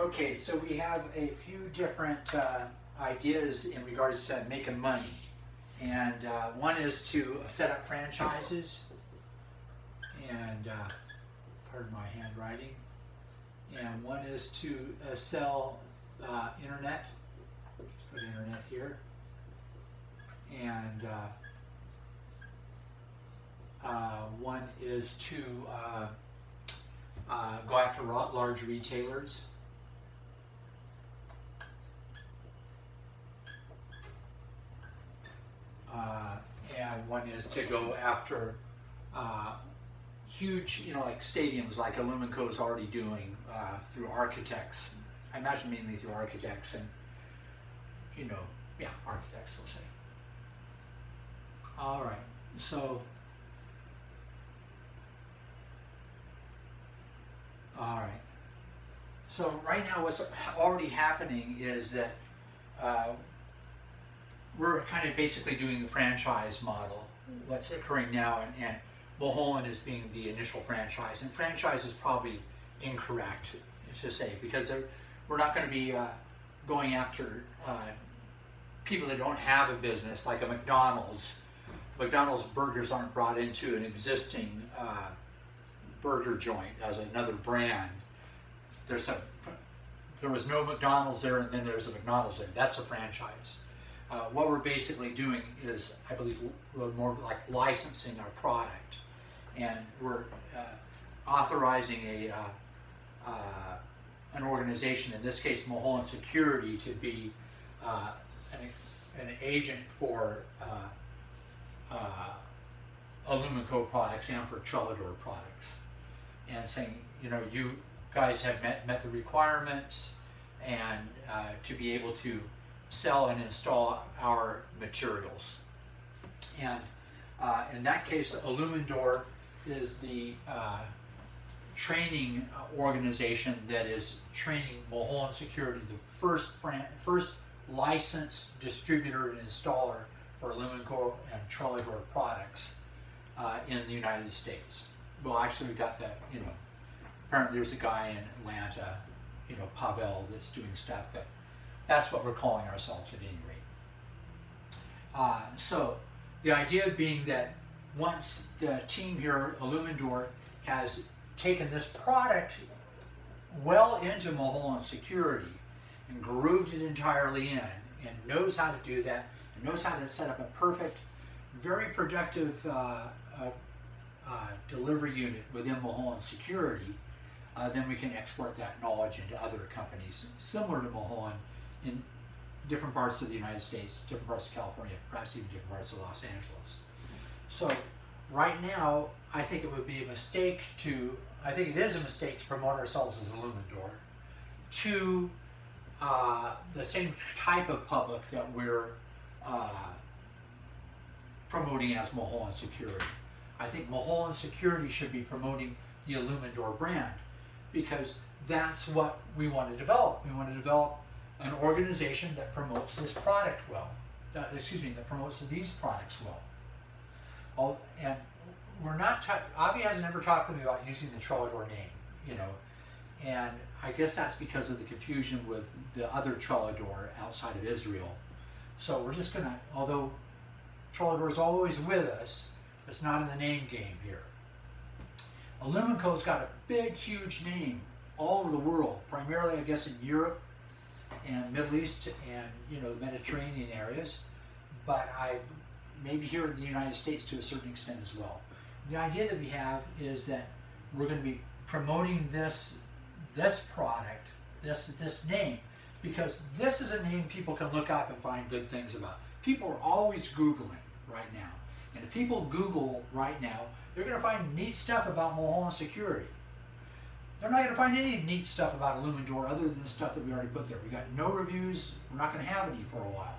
Okay, so we have a few different ideas in regards to making money. And one is to set up franchises, and pardon my handwriting. And one is to sell internet. Let's put internet here. And one is to go after large retailers. And one is to go after huge, like stadiums like Alumindor is already doing through architects. I imagine mainly through architects and, yeah, architects, we'll say. All right, so, all right. So right now what's already happening is that we're kind of basically doing the franchise model. What's occurring now, and Mulholland is being the initial franchise, and franchise is probably incorrect to say, because we're not going to be going after people that don't have a business like a McDonald's. McDonald's burgers aren't brought into an existing burger joint as another brand. There was no McDonald's there, and then there's a McDonald's there. That's a franchise. What we're basically doing is, I believe, we're more like licensing our product, and we're authorizing an organization, in this case Mulholland Security, to be an agent for Alumindor products and for Trellador products, and saying, you guys have met the requirements, and to be able to sell and install our materials. And in that case, Alumindor is the training organization that is training Mulholland Security, the first licensed distributor and installer for Alumindor and Trellador products in the United States. Well, actually, we got that. Apparently there's a guy in Atlanta, Pavel, that's doing stuff, but that's what we're calling ourselves at any rate. So the idea being that once the team here, Alumindor, has taken this product well into Mulholland Security and grooved it entirely in, and knows how to do that, and knows how to set up a perfect, very productive delivery unit within Mulholland Security, then we can export that knowledge into other companies similar to Mulholland in different parts of the United States, different parts of California, perhaps even different parts of Los Angeles. So right now, I think it would be a mistake I think it is a mistake to promote ourselves as Alumindor to the same type of public that we're promoting as Mulholland Security. I think Mulholland Security should be promoting the Alumindor brand, because that's what we want to develop. We want to develop an organization that promotes this product well, that promotes these products well. And we're not, Avi hasn't ever talked to me about using the Trellador name, and I guess that's because of the confusion with the other Trellador outside of Israel. So we're just gonna, although Trellador is always with us, it's not in the name game here. Alumindor's got a big, huge name all over the world, primarily, I guess, in Europe and Middle East and, the Mediterranean areas, but maybe here in the United States to a certain extent as well. The idea that we have is that we're going to be promoting this product, this name, because this is a name people can look up and find good things about. People are always Googling right now, and if people Google right now, they're going to find neat stuff about Mulholland Security. They're not going to find any neat stuff about Alumindor other than the stuff that we already put there. We got no reviews. We're not going to have any for a while.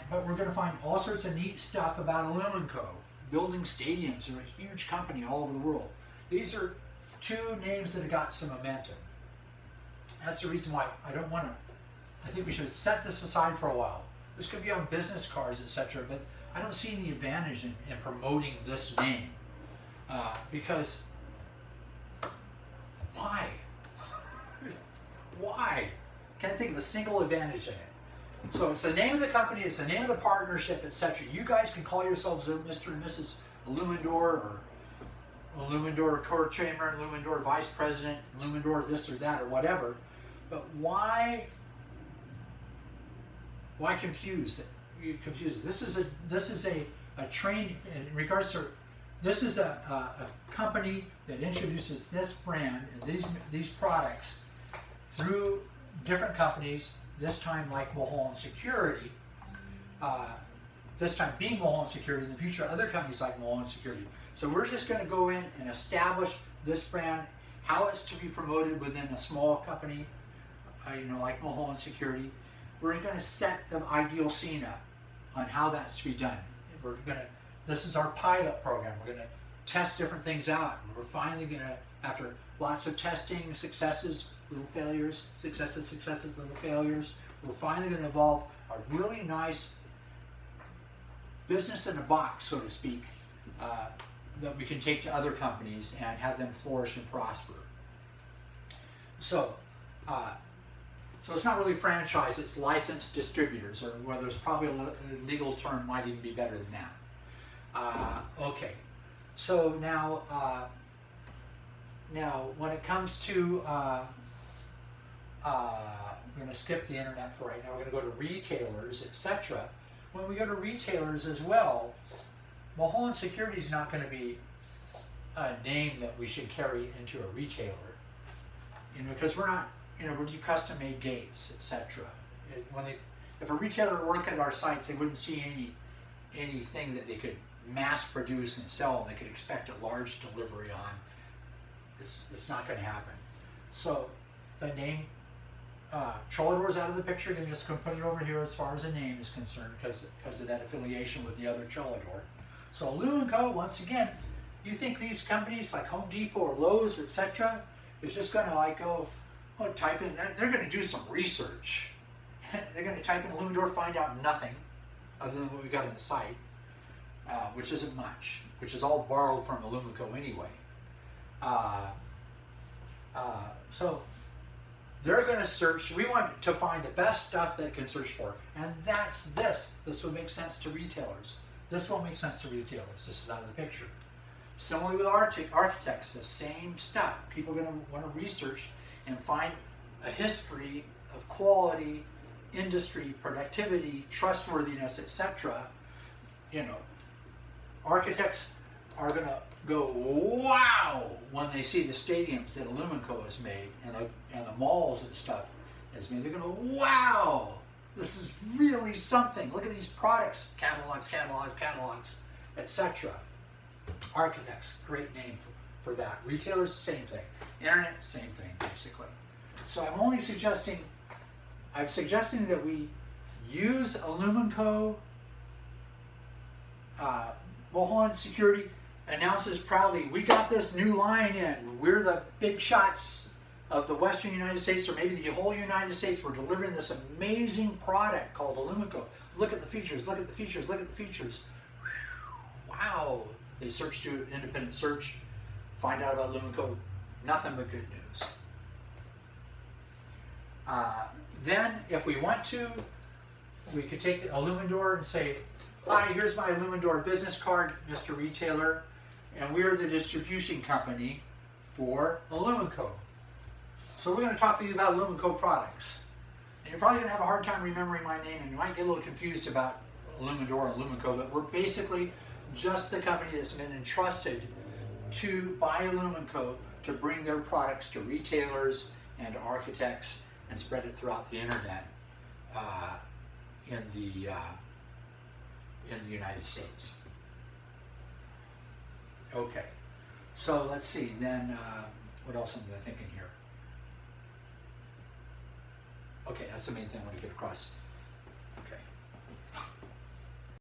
But we're going to find all sorts of neat stuff about Alumindor, building stadiums. They're a huge company all over the world. These are two names that have got some momentum. That's the reason why I think we should set this aside for a while. This could be on business cards, etc., but I don't see any advantage in promoting this name, because why? Why? Can't think of a single advantage in it. So it's the name of the company, it's the name of the partnership, etc. You guys can call yourselves Mr. and Mrs. Alumindor, or Alumindor co-chairman, Alumindor vice president, Alumindor this or that or whatever. But why confuse it? You confuse it. This is a training in regards to. This is a company that introduces this brand and these products through different companies. This time, like Mulholland Security. This time being Mulholland Security. In the future, other companies like Mulholland Security. So we're just going to go in and establish this brand, how it's to be promoted within a small company, like Mulholland Security. We're going to set the ideal scene up on how that's to be done. This is our pilot program. We're going to test different things out. And we're finally going to, after lots of testing, successes, little failures, successes, little failures, we're finally going to evolve a really nice business in a box, so to speak, that we can take to other companies and have them flourish and prosper. So it's not really franchise, it's licensed distributors, or whether it's probably a legal term might even be better than that. Okay, so now when it comes to, we're going to skip the internet for right now, we're going to go to retailers, etc. When we go to retailers as well, Mulholland Security is not going to be a name that we should carry into a retailer, because we're not, we do custom-made gates, etc. If a retailer were working at our sites, they wouldn't see anything that they could mass produce and sell. They could expect a large delivery on. It's not going to happen. So the name Trollador is out of the picture. I'm just going to put it over here as far as the name is concerned, because of that affiliation with the other Trollador. So Alumindor, once again, you think these companies like Home Depot or Lowe's, etc., is just going to go, type in, they're going to do some research. They're going to type in Alumindor, find out nothing other than what we got on the site, which isn't much, which is all borrowed from Alumindor anyway. So they're going to search. We want to find the best stuff they can search for, and that's this. This would make sense to retailers. This won't make sense to retailers. This is out of the picture. Similarly with architects, the same stuff. People are going to want to research and find a history of quality, industry, productivity, trustworthiness, etc. Architects are going to go, wow, when they see the stadiums that Alumindor has made and the malls and stuff has made. They're going to, wow, this is really something. Look at these products, catalogs, etc. Architects, great name for that. Retailers, same thing. Internet, same thing, basically. So I'm suggesting that we use Alumindor. Mulholland Security announces proudly, we got this new line in. We're the big shots of the Western United States, or maybe the whole United States. We're delivering this amazing product called Alumindor. Look at the features, look at the features, look at the features. Wow. They search, do an independent search, find out about Alumindor, nothing but good news. Then, if we want to, we could take Alumindor and say, hi, here's my Alumindor business card, Mr. Retailer, and we're the distribution company for Alumindor. So we're going to talk to you about Alumindor products. And you're probably going to have a hard time remembering my name, and you might get a little confused about Alumindor and Alumindor, but we're basically just the company that's been entrusted by Alumindor to bring their products to retailers and architects and spread it throughout the internet in the United States. Okay, so let's see, then what else am I thinking here? Okay, that's the main thing I want to get across. Okay.